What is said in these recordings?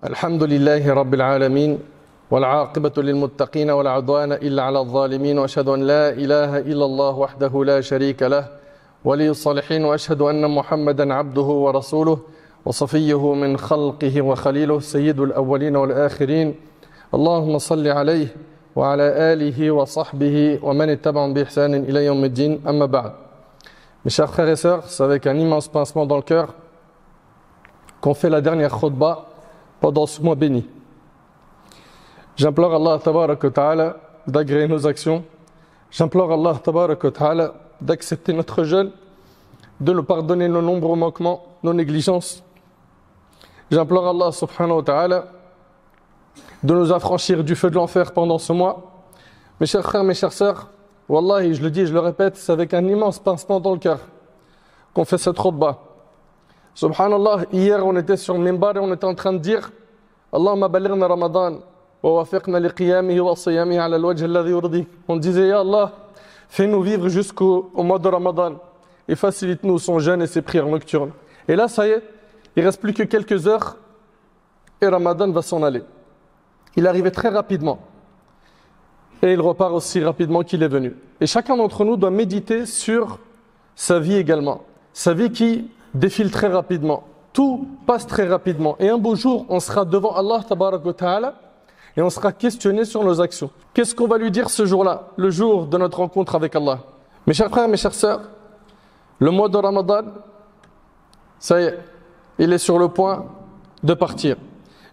الحمد لله رب العالمين والعاقبة للمتقين ولا عدوان إلا على الظالمين وأشهد أن لا إله إلا الله وحده لا شريك له ولي الصالحين وأشهد أن محمدا عبده ورسوله وصفيه من خلقه وخليله سيد الأولين والآخرين اللهم صل عليه وعلى آله وصحبه ومن اتبعهم بإحسان إلى يوم الدين أما بعد. Mes chers frères et sœurs, c'est avec un immense pincement dans le cœur qu'on fait la dernière khutbah pendant ce mois béni. J'implore Allah tabarak wa ta'ala d'agréer nos actions. J'implore Allah tabarak wa ta'ala d'accepter notre jeûne, de nous pardonner nos nombreux manquements, nos négligences. J'implore Allah subhanahu wa ta'ala de nous affranchir du feu de l'enfer pendant ce mois. Mes chers frères, mes chères sœurs, Wallahi, je le dis et je le répète, c'est avec un immense pincement dans le cœur qu'on fait cette khutbah. Subhanallah, hier on était sur le minbar et on était en train de dire Allahumma balighna Ramadan wa wafiqna li qiyamihi wa siyamihi ala al-wajh alladhi yurdik. On disait Ya Allah, fais-nous vivre jusqu'au mois de Ramadan et facilite-nous son jeûne et ses prières nocturnes. Et là, ça y est, il ne reste plus que quelques heures et Ramadan va s'en aller. Il arrivait très rapidement et il repart aussi rapidement qu'il est venu. Et chacun d'entre nous doit méditer sur sa vie également. Sa vie qui défile très rapidement. Tout passe très rapidement. Et un beau jour, on sera devant Allah tabarak wa ta'ala et on sera questionné sur nos actions. Qu'est-ce qu'on va lui dire ce jour-là, le jour de notre rencontre avec Allah? Mes chers frères, mes chères sœurs, le mois de Ramadan, ça y est, il est sur le point de partir.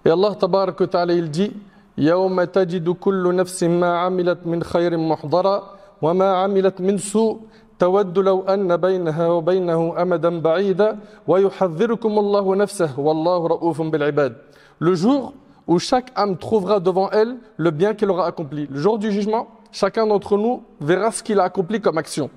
Et Allah tabarak wa ta'ala, il dit يوم تجد كل نفس ما عملت من خير محضرا وما عملت من سوء تود لو أن بينها وبينه أمدا بعيدا ويحذركم الله نفسه والله رؤوف بالعباد. Le jour où chaque âme trouvera devant elle le bien qu'elle aura accompli. Le jour du jugement, chacun d'entre nous verra ce qu'il a accompli comme action.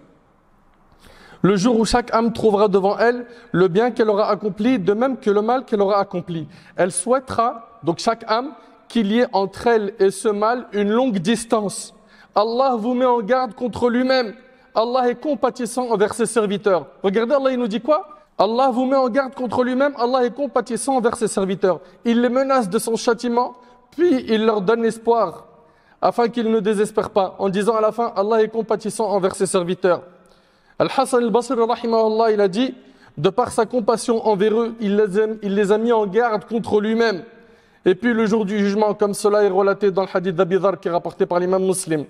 Le jour où chaque âme trouvera devant elle le bien qu'elle aura accompli, de même que le mal qu'elle aura accompli. Elle souhaitera, donc chaque âme, qu'il y ait entre elle et ce mal une longue distance. Allah vous met en garde contre lui-même. Allah est compatissant envers ses serviteurs. Regardez, Allah il nous dit quoi? Allah vous met en garde contre lui-même. Allah est compatissant envers ses serviteurs. Il les menace de son châtiment, puis il leur donne espoir, afin qu'ils ne désespèrent pas, en disant à la fin, Allah est compatissant envers ses serviteurs. Al-Hassan al-Basri, rahimahullah, il a dit, de par sa compassion envers eux, il les a mis en garde contre lui-même. Et puis le jour du jugement, comme cela est relaté dans le hadith d'Abi Dharr qui est rapporté par l'imam Muslim,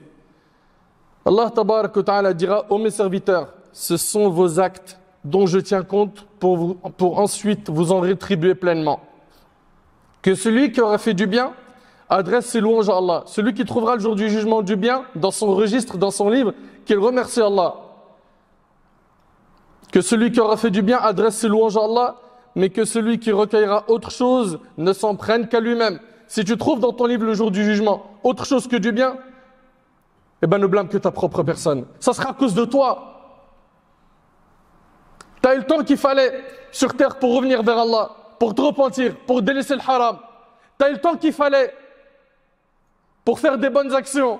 Allah tabarak wa ta'ala dira ô mes serviteurs, ce sont vos actes dont je tiens compte pour ensuite vous en rétribuer pleinement. Que celui qui aura fait du bien adresse ses louanges à Allah. Celui qui trouvera le jour du jugement du bien dans son registre, dans son livre, qu'il remercie Allah. Que celui qui aura fait du bien adresse ses louanges à Allah, mais que celui qui recueillera autre chose ne s'en prenne qu'à lui-même. Si tu trouves dans ton livre le jour du jugement autre chose que du bien, eh ben ne blâme que ta propre personne. Ça sera à cause de toi. Tu as eu le temps qu'il fallait sur terre pour revenir vers Allah, pour te repentir, pour délaisser le haram. Tu as eu le temps qu'il fallait pour faire des bonnes actions.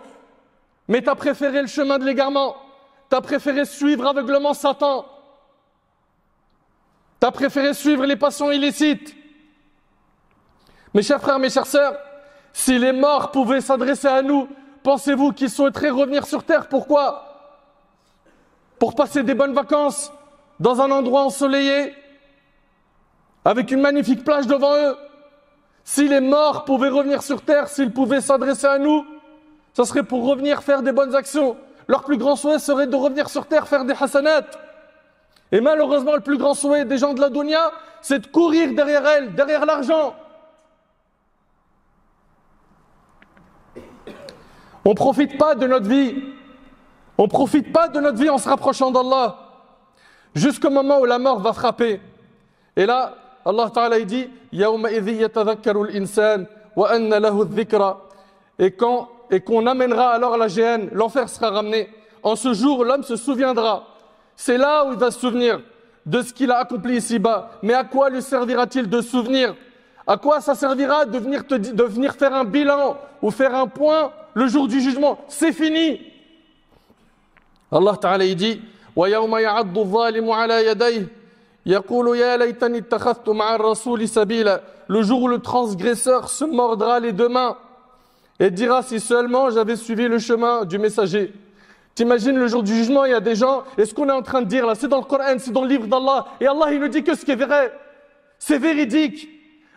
Mais tu as préféré le chemin de l'égarement. Tu as préféré suivre aveuglement Satan. Tu as préféré suivre les passions illicites. Mes chers frères, mes chères sœurs, si les morts pouvaient s'adresser à nous, pensez-vous qu'ils souhaiteraient revenir sur terre? Pourquoi? Pour passer des bonnes vacances dans un endroit ensoleillé, avec une magnifique plage devant eux. Si les morts pouvaient revenir sur terre, s'ils pouvaient s'adresser à nous, ça serait pour revenir faire des bonnes actions. Leur plus grand souhait serait de revenir sur terre, faire des hasanats. Et malheureusement, le plus grand souhait des gens de la dunya, c'est de courir derrière elle, derrière l'argent. On ne profite pas de notre vie. On ne profite pas de notre vie en se rapprochant d'Allah. Jusqu'au moment où la mort va frapper. Et là, Allah Ta'ala dit Yawma idhi yatadhakkaru al-insan wa anna lahu adh-dhikra. Et qu'on amènera alors la géhenne, l'enfer sera ramené. En ce jour, l'homme se souviendra. C'est là où il va se souvenir de ce qu'il a accompli ici-bas. Mais à quoi lui servira-t-il de souvenir? À quoi ça servira de venir faire un bilan ou faire un point le jour du jugement? C'est fini. Allah Ta'ala dit وَيَوْمَ يَعَضُّ الظَّالِمُ عَلَى يَدَيْهِ يقول يا ليتني اتخذت مع الرسول سبيلا. Le jour où le transgresseur se mordra les deux mains et dira si seulement j'avais suivi le chemin du messager. T'imagines le jour du jugement, il y a des gens, et ce qu'on est en train de dire là, c'est dans le Coran, c'est dans le livre d'Allah, et Allah il ne dit que ce qui est vrai, c'est véridique.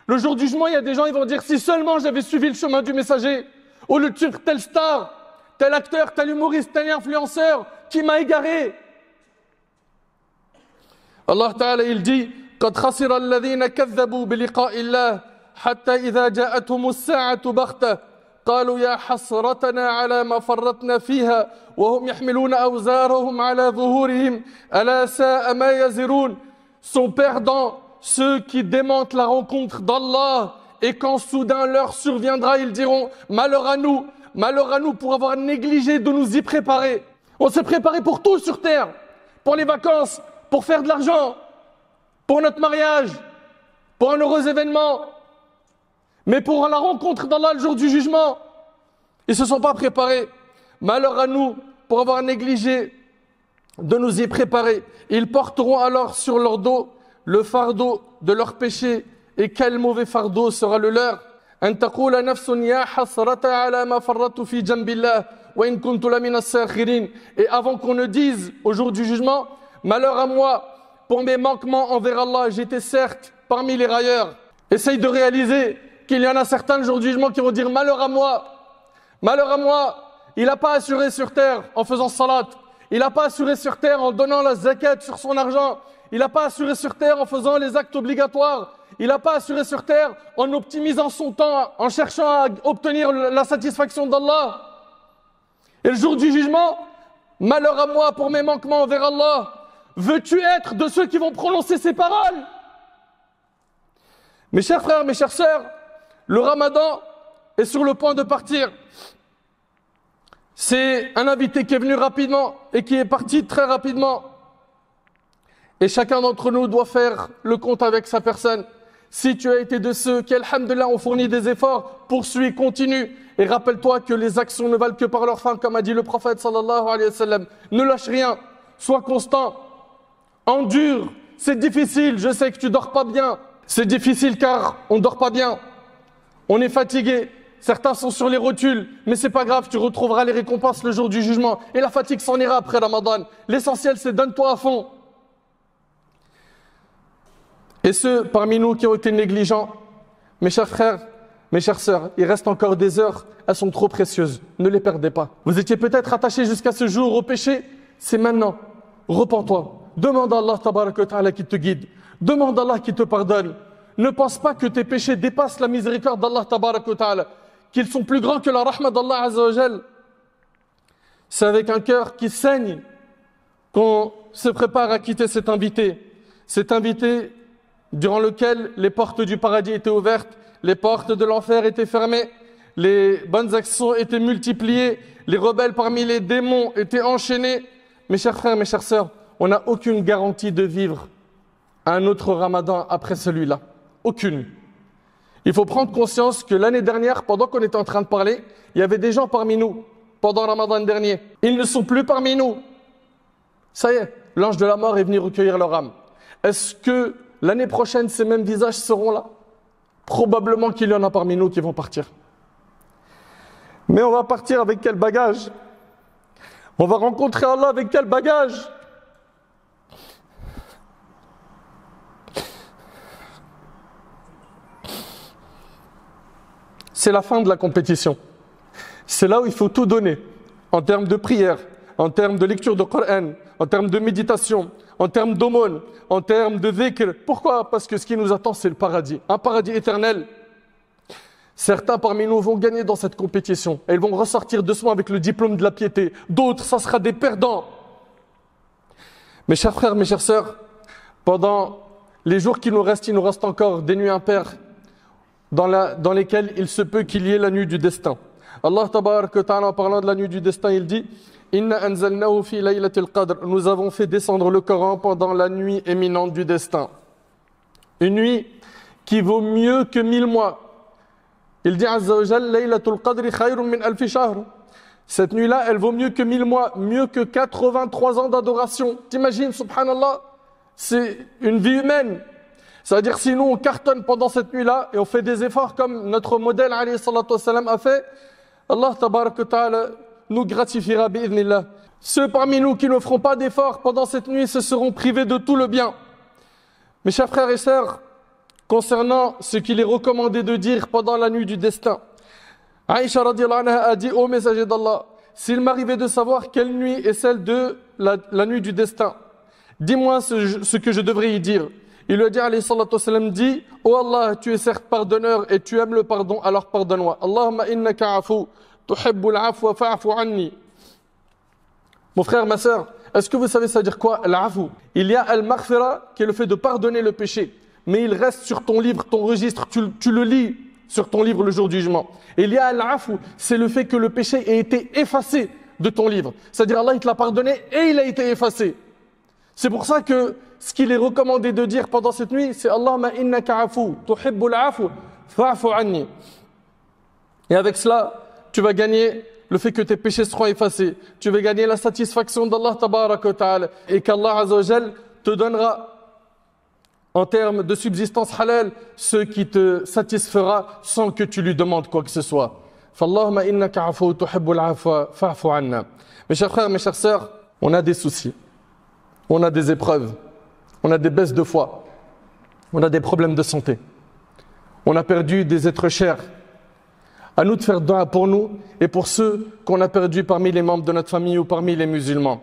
Le jour du jugement, il y a des gens, ils vont dire si seulement j'avais suivi le chemin du messager, au lieu de suivre tel star, tel acteur, tel humoriste, tel influenceur qui m'a égaré. Allah Ta'ala il dit قد خسر الذين كذبوا بلقاء الله حتى إذا جاءتهم الساعة بغتة قالوا يا حسرتنا على ما فرطنا فيها وهم يحملون أوزارهم على ظهورهم ألا ساء ما يزرون. Sont perdants ceux qui démentent la rencontre d'Allah et quand soudain l'heure surviendra, ils diront malheur à nous pour avoir négligé de nous y préparer. On s'est préparé pour tout sur terre, pour les vacances, pour faire de l'argent, pour notre mariage, pour un heureux événement. Mais pour la rencontre d'Allah le jour du jugement, ils ne se sont pas préparés. Malheur à nous pour avoir négligé de nous y préparer. Ils porteront alors sur leur dos le fardeau de leur péché. Et quel mauvais fardeau sera le leur. أن تقول نفس يا حسرة على ما فرطت في جنب الله وإن كنت لمن الساخرين. Et avant qu'on ne dise au jour du jugement, malheur à moi pour mes manquements envers Allah, j'étais certes parmi les railleurs. Essaye de réaliser qu'il y en a certains le jour du jugement qui vont dire malheur à moi, il n'a pas assuré sur terre en faisant salat, il n'a pas assuré sur terre en donnant la zakat sur son argent, il n'a pas assuré sur terre en faisant les actes obligatoires, il n'a pas assuré sur terre en optimisant son temps, en cherchant à obtenir la satisfaction d'Allah. Et le jour du jugement, malheur à moi pour mes manquements envers Allah. Veux-tu être de ceux qui vont prononcer ces paroles? Mes chers frères, mes chères sœurs, le Ramadan est sur le point de partir. C'est un invité qui est venu rapidement et qui est parti très rapidement. Et chacun d'entre nous doit faire le compte avec sa personne. Si tu as été de ceux qui, alhamdoulilah, ont fourni des efforts, poursuis, continue. Et rappelle-toi que les actions ne valent que par leur fin, comme a dit le prophète sallallahu alayhi wa sallam. Ne lâche rien, sois constant, endure. C'est difficile, je sais que tu dors pas bien. C'est difficile car on ne dort pas bien. On est fatigué. Certains sont sur les rotules, mais c'est pas grave, tu retrouveras les récompenses le jour du jugement. Et la fatigue s'en ira après Ramadan. L'essentiel, c'est donne-toi à fond. Et ceux parmi nous qui ont été négligents, mes chers frères, mes chères sœurs, il reste encore des heures, elles sont trop précieuses. Ne les perdez pas. Vous étiez peut-être attachés jusqu'à ce jour au péché, c'est maintenant. Repends-toi. Demande à Allah tabaraka wa ta'ala qui te guide. Demande à Allah qui te pardonne. Ne pense pas que tes péchés dépassent la miséricorde d'Allah tabaraka wa ta'ala, qu'ils sont plus grands que la rahma d'Allah azza wa jal. C'est avec un cœur qui saigne qu'on se prépare à quitter cet invité. Cet invité durant lequel les portes du paradis étaient ouvertes, les portes de l'enfer étaient fermées, les bonnes actions étaient multipliées, les rebelles parmi les démons étaient enchaînés. Mes chers frères, mes chères sœurs, on n'a aucune garantie de vivre un autre Ramadan après celui-là. Aucune. Il faut prendre conscience que l'année dernière, pendant qu'on était en train de parler, il y avait des gens parmi nous, pendant Ramadan dernier. Ils ne sont plus parmi nous. Ça y est, l'ange de la mort est venu recueillir leur âme. Est-ce que l'année prochaine, ces mêmes visages seront là? Probablement qu'il y en a parmi nous qui vont partir. Mais on va partir avec quel bagage? On va rencontrer Allah avec quel bagage? C'est la fin de la compétition. C'est là où il faut tout donner, en termes de prière, en termes de lecture de Coran, en termes de méditation, en termes d'aumône, en termes de dhikr. Pourquoi? Parce que ce qui nous attend, c'est le paradis, un paradis éternel. Certains parmi nous vont gagner dans cette compétition et ils vont ressortir doucement avec le diplôme de la piété. D'autres, ça sera des perdants. Mes chers frères, mes chères sœurs, pendant les jours qui nous restent, il nous reste encore des nuits impaires dans lesquelles il se peut qu'il y ait la nuit du destin. Allah tabaraka wa ta'ala, en parlant de la nuit du destin, il dit Inna anzalnahu fi laylatil qadr. Nous avons fait descendre le Coran pendant la nuit éminente du destin. Une nuit qui vaut mieux que 1000 mois. Il dit Azza wa Jal Laylatul qadri khayrun min alfi shahr. Cette nuit-là, elle vaut mieux que 1000 mois, mieux que 83 ans d'adoration. T'imagines, subhanallah, c'est une vie humaine. Ça veut dire si nous on cartonne pendant cette nuit-là et on fait des efforts comme notre modèle alayhi salatu wassalam a fait, Allah tabaraka ta'ala nous gratifiera bi'idhnillah. Ceux parmi nous qui ne feront pas d'efforts pendant cette nuit se seront privés de tout le bien. Mes chers frères et sœurs, concernant ce qu'il est recommandé de dire pendant la nuit du destin, Aïcha radiallahu anha a dit: ô messager d'Allah, s'il m'arrivait de savoir quelle nuit est celle de la nuit du destin, dis-moi ce que je devrais y dire. Il lui a dit, alayhi salatu wassalam, dit: ô Allah, tu es certes pardonneur et tu aimes le pardon, alors pardonne-moi. Allahumma innaka afu, tuhibbul afwa fa'afu anni. Mon frère, ma sœur, est-ce que vous savez ça veut dire quoi, l'afu? Il y a al-maghfira, qui est le fait de pardonner le péché, mais il reste sur ton livre, ton registre, tu le lis sur ton livre le jour du jugement. Et il y a al-afu, c'est le fait que le péché ait été effacé de ton livre. C'est-à-dire Allah il te l'a pardonné et il a été effacé. C'est pour ça que ce qu'il est recommandé de dire pendant cette nuit, c'est Allahumma innaka afu, tuhibbul afu, fa'fu anni. Et avec cela, tu vas gagner le fait que tes péchés seront effacés. Tu vas gagner la satisfaction d'Allah tabaraka wa ta'ala et qu'Allah azza wa jal te donnera en termes de subsistance halal ce qui te satisfera sans que tu lui demandes quoi que ce soit. Fallahumma innaka afu, tuhibbul afwa, fa'fu anna. Mes chers frères, mes chères sœurs, on a des soucis. On a des épreuves, on a des baisses de foi, on a des problèmes de santé, on a perdu des êtres chers. À nous de faire dua pour nous et pour ceux qu'on a perdus parmi les membres de notre famille ou parmi les musulmans.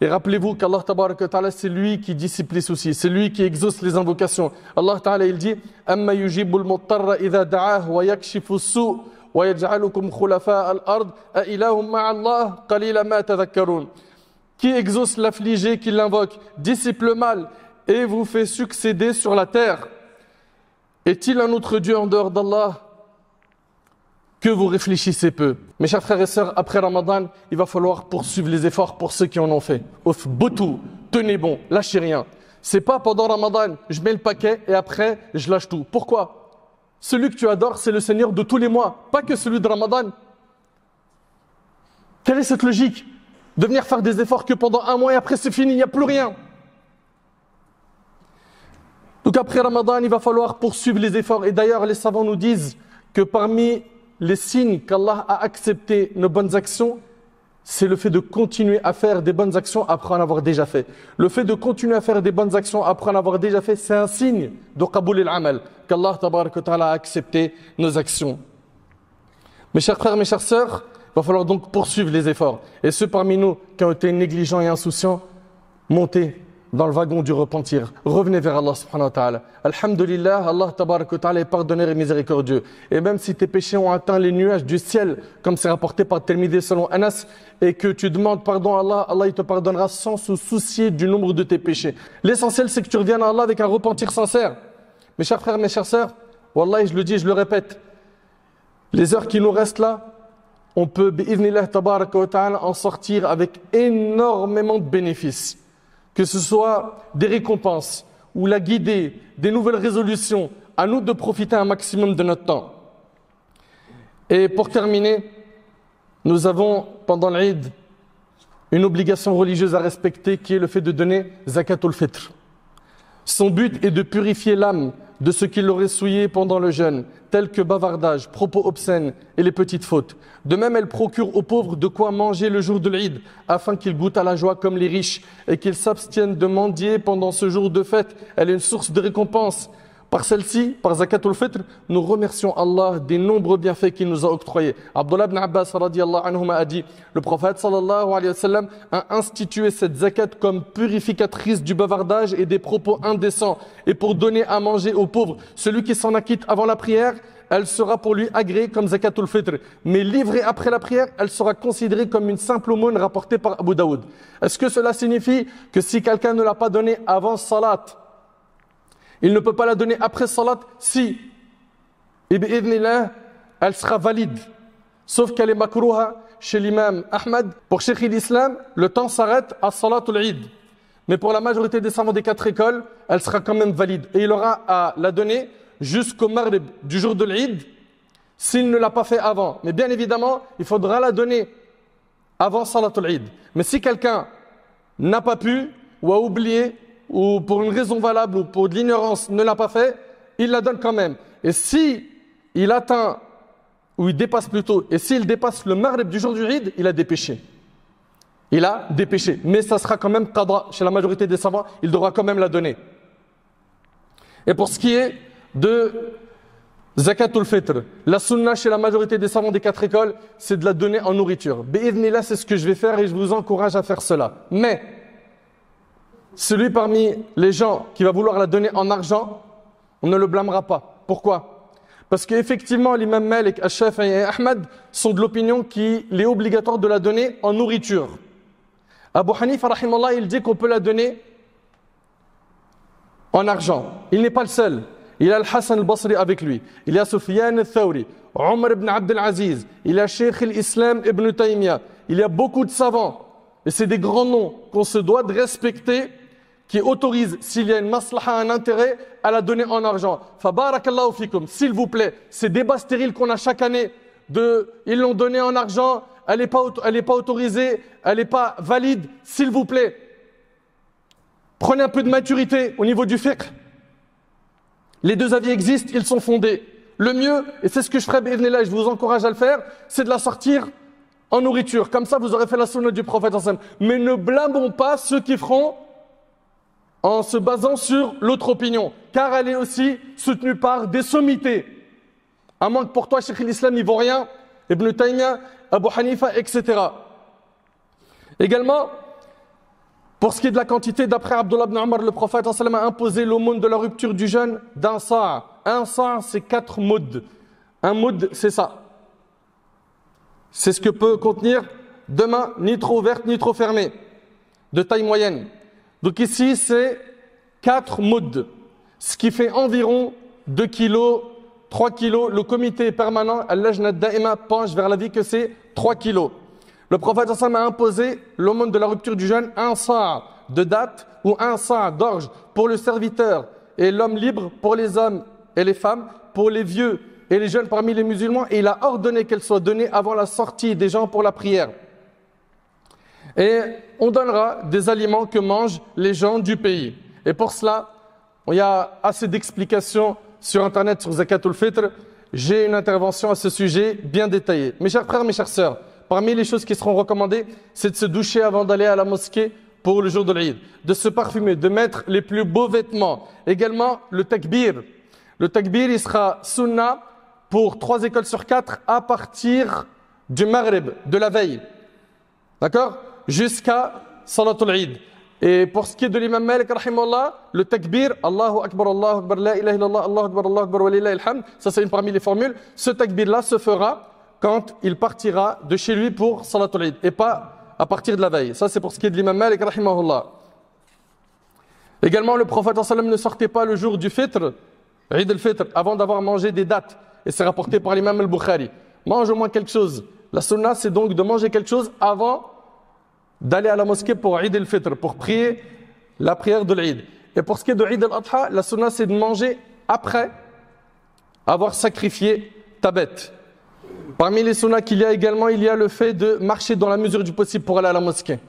Et rappelez-vous qu'Allah tabaraka ta'ala, c'est lui qui dissipe les soucis, c'est lui qui exauce les invocations. Allah ta'ala il dit: Amma yujibul muttarra idha da'ah wa yakshifu as-su' wa yaj'alukum khulafa al-ard a ilahum ma'a Allah qalila ma tadhakkarun. Qui exauce l'affligé, qui l'invoque, dissipe le mal et vous fait succéder sur la terre. Est-il un autre Dieu en dehors d'Allah? Que vous réfléchissez peu. Mes chers frères et sœurs, après Ramadan, il va falloir poursuivre les efforts pour ceux qui en ont fait. Ouf, botou, tenez bon, lâchez rien. C'est pas pendant Ramadan, je mets le paquet et après, je lâche tout. Pourquoi? Celui que tu adores, c'est le Seigneur de tous les mois, pas que celui de Ramadan. Quelle est cette logique? De venir faire des efforts que pendant un mois et après c'est fini, il n'y a plus rien. Donc après Ramadan, il va falloir poursuivre les efforts. Et d'ailleurs, les savants nous disent que parmi les signes qu'Allah a accepté nos bonnes actions, c'est le fait de continuer à faire des bonnes actions après en avoir déjà fait. Le fait de continuer à faire des bonnes actions après en avoir déjà fait, c'est un signe de Qaboul al-Amal, qu'Allah tabaraka wa ta'ala a accepté nos actions. Mes chers frères, mes chères sœurs, il va falloir donc poursuivre les efforts. Et ceux parmi nous qui ont été négligents et insouciants, montez dans le wagon du repentir. Revenez vers Allah subhanahu wa ta'ala. Alhamdulillah, Allah tabarak wa ta'ala est pardonneur et miséricordieux. Et même si tes péchés ont atteint les nuages du ciel, comme c'est rapporté par Tirmidhi selon Anas, et que tu demandes pardon à Allah, Allah il te pardonnera sans se soucier du nombre de tes péchés. L'essentiel c'est que tu reviennes à Allah avec un repentir sincère. Mes chers frères, mes chères sœurs, Wallah, je le dis, je le répète, les heures qui nous restent là, on peut, bi'idhnillah tabaraka wa ta'ala, en sortir avec énormément de bénéfices. Que ce soit des récompenses ou la guidée, des nouvelles résolutions, à nous de profiter un maximum de notre temps. Et pour terminer, nous avons pendant l'Eid une obligation religieuse à respecter qui est le fait de donner zakatul fitr. Son but est de purifier l'âme de ce qui l'aurait souillé pendant le jeûne, tels que bavardage, propos obscènes et les petites fautes. De même, elle procure aux pauvres de quoi manger le jour de l'Eid, afin qu'ils goûtent à la joie comme les riches et qu'ils s'abstiennent de mendier pendant ce jour de fête. Elle est une source de récompense. Par celle-ci, par zakatul fitr, nous remercions Allah des nombreux bienfaits qu'il nous a octroyés. Abdullah ibn Abbas radiyallahu anhuma a dit: le prophète sallallahu alayhi wa sallam a institué cette zakat comme purificatrice du bavardage et des propos indécents et pour donner à manger aux pauvres. Celui qui s'en acquitte avant la prière, elle sera pour lui agréée comme zakatul fitr. Mais livrée après la prière, elle sera considérée comme une simple aumône rapportée par Abu Daoud. Est-ce que cela signifie que si quelqu'un ne l'a pas donnée avant salat, il ne peut pas la donner après salat? Si, et bi'idhnillah, elle sera valide. Sauf qu'elle est makrouha chez l'imam Ahmad. Pour Cheikh l'Islam, le temps s'arrête à salatul Eid. Mais pour la majorité des savants des 4 écoles, elle sera quand même valide. Et il aura à la donner jusqu'au maghrib du jour de l'Eid, s'il ne l'a pas fait avant. Mais bien évidemment, il faudra la donner avant salatul Eid. Mais si quelqu'un n'a pas pu, ou a oublié, ou pour une raison valable ou pour de l'ignorance ne l'a pas fait, il la donne quand même. Et si il atteint, ou il dépasse plutôt, et s'il dépasse le maghrib du jour du Eid, il a des péchés. Il a des péchés. Mais ça sera quand même qada. Chez la majorité des savants, il devra quand même la donner. Et pour ce qui est de Zakatul Fitr, la sunna chez la majorité des savants des 4 écoles, c'est de la donner en nourriture. Bi'idhnillah, c'est ce que je vais faire et je vous encourage à faire cela. Mais, celui parmi les gens qui va vouloir la donner en argent, on ne le blâmera pas. Pourquoi? Parce qu'effectivement, l'imam Malik, Al-Shafi'i et Ahmad sont de l'opinion qu'il est obligatoire de la donner en nourriture. Abu Hanifa, rahimallah, il dit qu'on peut la donner en argent. Il n'est pas le seul. Il y a Al-Hassan al-Basri avec lui. Il y a Sufyan al-Thawri, Omar ibn Abd al-Aziz. Il y a Sheikh al-Islam ibn Taymiyyah. Il y a beaucoup de savants. Et c'est des grands noms qu'on se doit de respecter, qui autorisent, s'il y a une maslaha, un intérêt, à la donner en argent. Fabarakallahu fikum. S'il vous plaît, ces débats stériles qu'on a chaque année, ils l'ont donné en argent, elle n'est pas autorisée, elle n'est pas valide, s'il vous plaît. Prenez un peu de maturité au niveau du fiqh. Les deux avis existent, ils sont fondés. Le mieux, et c'est ce que je ferai, bi'idhnillah, et je vous encourage à le faire, c'est de la sortir en nourriture. Comme ça, vous aurez fait la sunna du prophète. Mais ne blâmons pas ceux qui feront en se basant sur l'autre opinion, car elle est aussi soutenue par des sommités. À moins que pour toi, Cheikh l'Islam n'y vaut rien, Ibn Taymiyyah, Abu Hanifa, etc. Également, pour ce qui est de la quantité, d'après Abdullah ibn Omar, le prophète a imposé l'aumône de la rupture du jeûne d'un sa'. Un sa', c'est 4 mouds. Un moud, c'est ça. C'est ce que peut contenir deux mains, ni trop ouvertes, ni trop fermées, de taille moyenne. Donc ici, c'est 4 mouds, ce qui fait environ 2 kilos, 3 kilos. Le comité permanent, Al-Lajna Da'ima, penche vers l'avis que c'est 3 kilos. Le prophète a imposé l'aumône de la rupture du jeûne, un sa' de date ou un sa' d'orge pour le serviteur et l'homme libre, pour les hommes et les femmes, pour les vieux et les jeunes parmi les musulmans, et il a ordonné qu'elle soit donnée avant la sortie des gens pour la prière. Et on donnera des aliments que mangent les gens du pays. Et pour cela, il y a assez d'explications sur Internet, sur Zakatul Fitr. J'ai une intervention à ce sujet bien détaillée. Mes chers frères, mes chères sœurs, parmi les choses qui seront recommandées, c'est de se doucher avant d'aller à la mosquée pour le jour de l'Eid, de se parfumer, de mettre les plus beaux vêtements. Également, le takbir. Le takbir, il sera sunnah pour 3 écoles sur 4 à partir du maghrib, de la veille. D'accord? Jusqu'à Salatul Eid. Et pour ce qui est de l'imam Malik, rahimahullah, le takbir, Allahu Akbar, la ilaha illallah, Allahu Akbar, wa lillahi alhamd, ça c'est une parmi les formules. Ce takbir-là se fera quand il partira de chez lui pour Salatul Eid, et pas à partir de la veille. Ça c'est pour ce qui est de l'imam Malik, rahimahullah. Également, le prophète sallam ne sortait pas le jour du Fitr, Eid al-Fitr, avant d'avoir mangé des dattes. Et c'est rapporté par l'imam al-Bukhari. Mange au moins quelque chose. La sunna, c'est donc de manger quelque chose avant d'aller à la mosquée pour Eid al-Fitr, pour prier la prière de l'Eid. Et pour ce qui est de Eid al-Adha, la sunna, c'est de manger après avoir sacrifié ta bête. Parmi les sunnas qu'il y a également, il y a le fait de marcher dans la mesure du possible pour aller à la mosquée.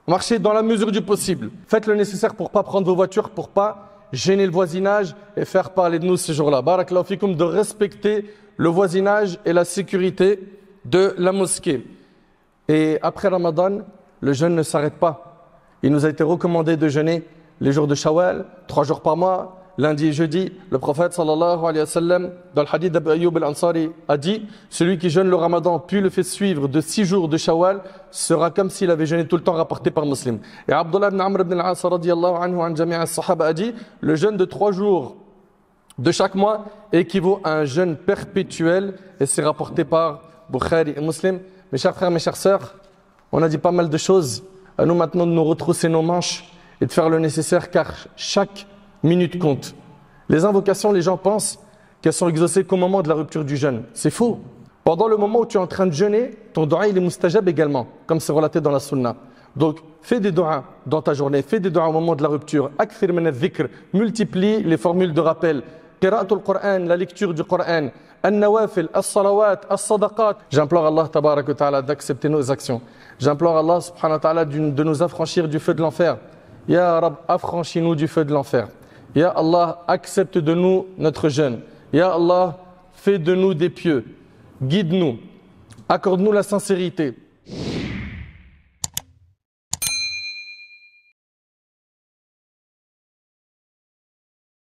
Marchez dans la mesure du possible. Faites le nécessaire pour ne pas prendre vos voitures, pour ne pas gêner le voisinage et faire parler de nous ce jour-là. Barakallahu fikoum, de respecter le voisinage et la sécurité de la mosquée. Et après Ramadan, le jeûne ne s'arrête pas. Il nous a été recommandé de jeûner les jours de Shawwal, 3 jours par mois, lundi et jeudi. Le prophète sallallahu alayhi wa sallam, dans le hadith d'Abu Ayyub al-Ansari, a dit: celui qui jeûne le Ramadan puis le fait suivre de 6 jours de Shawwal sera comme s'il avait jeûné tout le temps, rapporté par Muslim. Et Abdullah ibn Amr ibn al-As radiyallahu anhu an jami' as-sahaba a dit: le jeûne de 3 jours de chaque mois équivaut à un jeûne perpétuel, et c'est rapporté par Bukhari et Muslim. Mes chers frères, mes chères sœurs, on a dit pas mal de choses. À nous maintenant de nous retrousser nos manches et de faire le nécessaire, car chaque minute compte. Les invocations, les gens pensent qu'elles sont exaucées qu'au moment de la rupture du jeûne. C'est faux. Pendant le moment où tu es en train de jeûner, ton dua il est mustajab également, comme c'est relaté dans la sunna. Donc, fais des du'as dans ta journée, fais des du'as au moment de la rupture. Akthir min al-dhikr, multiplie les formules de rappel. Qira'atul Qur'an, la lecture du Qur'an. An-nawafil, as-salawat, as-sadaqat. J'implore Allah tabarak wa ta'ala d'accepter nos actions. J'implore Allah subhanahu wa ta'ala de nous affranchir du feu de l'enfer. Ya Rab, affranchis-nous du feu de l'enfer. Ya Allah, accepte de nous notre jeûne. Ya Allah, fais de nous des pieux. Guide-nous. Accorde-nous la sincérité.